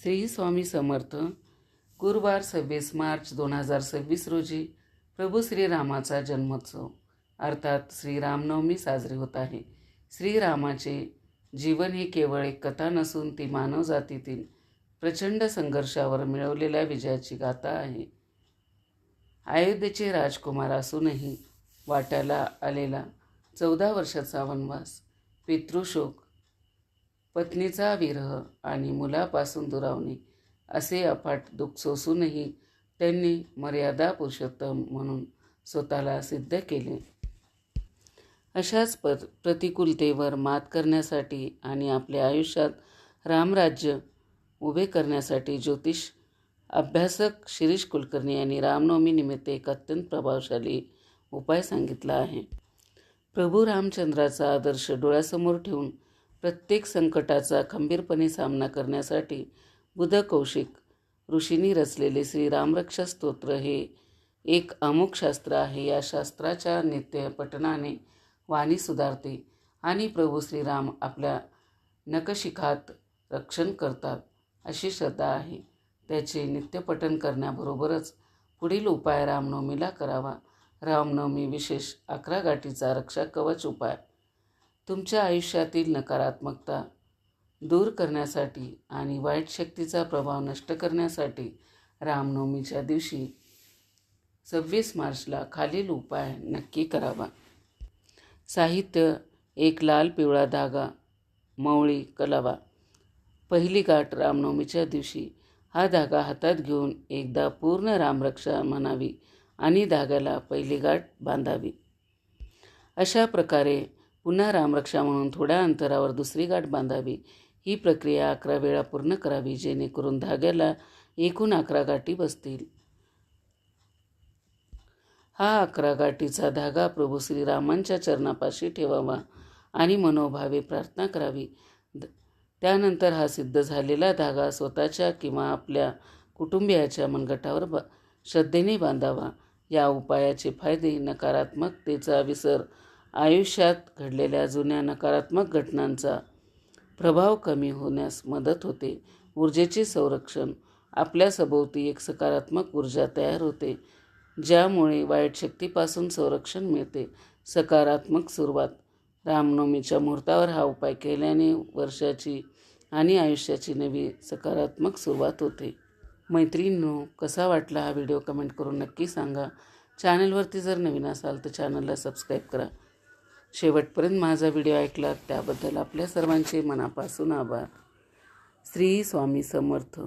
श्री स्वामी समर्थ. गुरुवार 26 मार्च 2026 रोजी प्रभू श्रीरामाचा जन्मोत्सव अर्थात श्रीरामनवमी साजरी होत आहे. श्रीरामाचे जीवन ही केवळ एक कथा नसून ती मानवजातीतील प्रचंड संघर्षावर मिळवलेल्या विजयाची गाथा आहे. अयोध्येचे राजकुमार असूनही वाट्याला आलेला 14 वर्षाचा वनवास, पितृशोक, पत्नीचा विरह आणि मुलापासून दुरावणे असे अफाट दुःख सोसूनही त्यांनी मर्यादा पुरुषोत्तम म्हणून स्वतःला सिद्ध केले. अशाच प्रतिकूलतेवर मात करण्यासाठी आणि आपल्या आयुष्यात रामराज्य उभे करण्यासाठी ज्योतिष अभ्यासक शिरीष कुलकर्णी यांनी रामनवमी निमित्त एक अत्यंत प्रभावशाली उपाय सांगितला आहे. प्रभू रामचंद्राचा आदर्श डोळ्यासमोर ठेवून प्रत्येक संकटाचा खंबीरपणे सामना करण्यासाठी बुध कौशिक ऋषींनी रचलेले श्रीरामरक्षा स्तोत्र हे एक अमोघ शास्त्र आहे. या शास्त्राच्या नित्य पठणाने वाणी सुधारते आणि प्रभू श्रीराम आपल्या नखशिखात रक्षण करतात अशी श्रद्धा आहे. त्याचे नित्यपठण करण्याबरोबरच पुढील उपाय रामनवमीला करावा. रामनवमी विशेष 11 गाठीचा रक्षा कवच उपाय. तुमच्या आयुष्यातील नकारात्मकता दूर करण्यासाठी आणि वाईट शक्तीचा प्रभाव नष्ट करण्यासाठी रामनवमीच्या दिवशी 26 मार्चला खालील उपाय नक्की करावा. साहित्य: एक लाल पिवळा धागा, मवळी, कलावा. पहिली गाठ रामनवमीच्या दिवशी हा धागा हातात घेऊन एकदा पूर्ण रामरक्षा म्हणावी आणि धाग्याला पहिली गाठ बांधावी. अशा प्रकारे पुन्हा रामरक्षा म्हणून थोड्या अंतरावर दुसरी गाठ बांधावी. ही प्रक्रिया 11 वेळा पूर्ण करावी जेणेकरून धाग्याला एकूण 11 गाठी बसतील. हा 11 गाठीचा धागा प्रभू श्रीरामांच्या चरणापाशी ठेवावा आणि मनोभावे प्रार्थना करावी. त्यानंतर हा सिद्ध झालेला धागा स्वतःच्या किंवा आपल्या कुटुंबियाच्या मनगटावर श्रद्धेने बांधावा. या उपायाचे फायदे: नकारात्मकतेचा विसर, आयुष्यात घडलेल्या जुन्या नकारात्मक घटनांचा प्रभाव कमी होण्यास मदत होते. ऊर्जेचे संरक्षण, आपल्या सभोवती एक सकारात्मक ऊर्जा तयार होते ज्यामुळे वाईट शक्तीपासून संरक्षण मिळते. सकारात्मक सुरुवात, रामनवमीच्या मुहूर्तावर हा उपाय केल्याने वर्षाची आणि आयुष्याची नवी सकारात्मक सुरुवात होते. मैत्रिणींनो, कसा वाटला हा व्हिडिओ कमेंट करून नक्की सांगा. चॅनलवरती जर नवीन असाल तर चॅनलला सबस्क्राईब करा. शेवटपर्यंत माझा व्हिडिओ ऐकलात त्याबद्दल आपल्या सर्वांचे मनापासून आभार. श्री स्वामी समर्थ.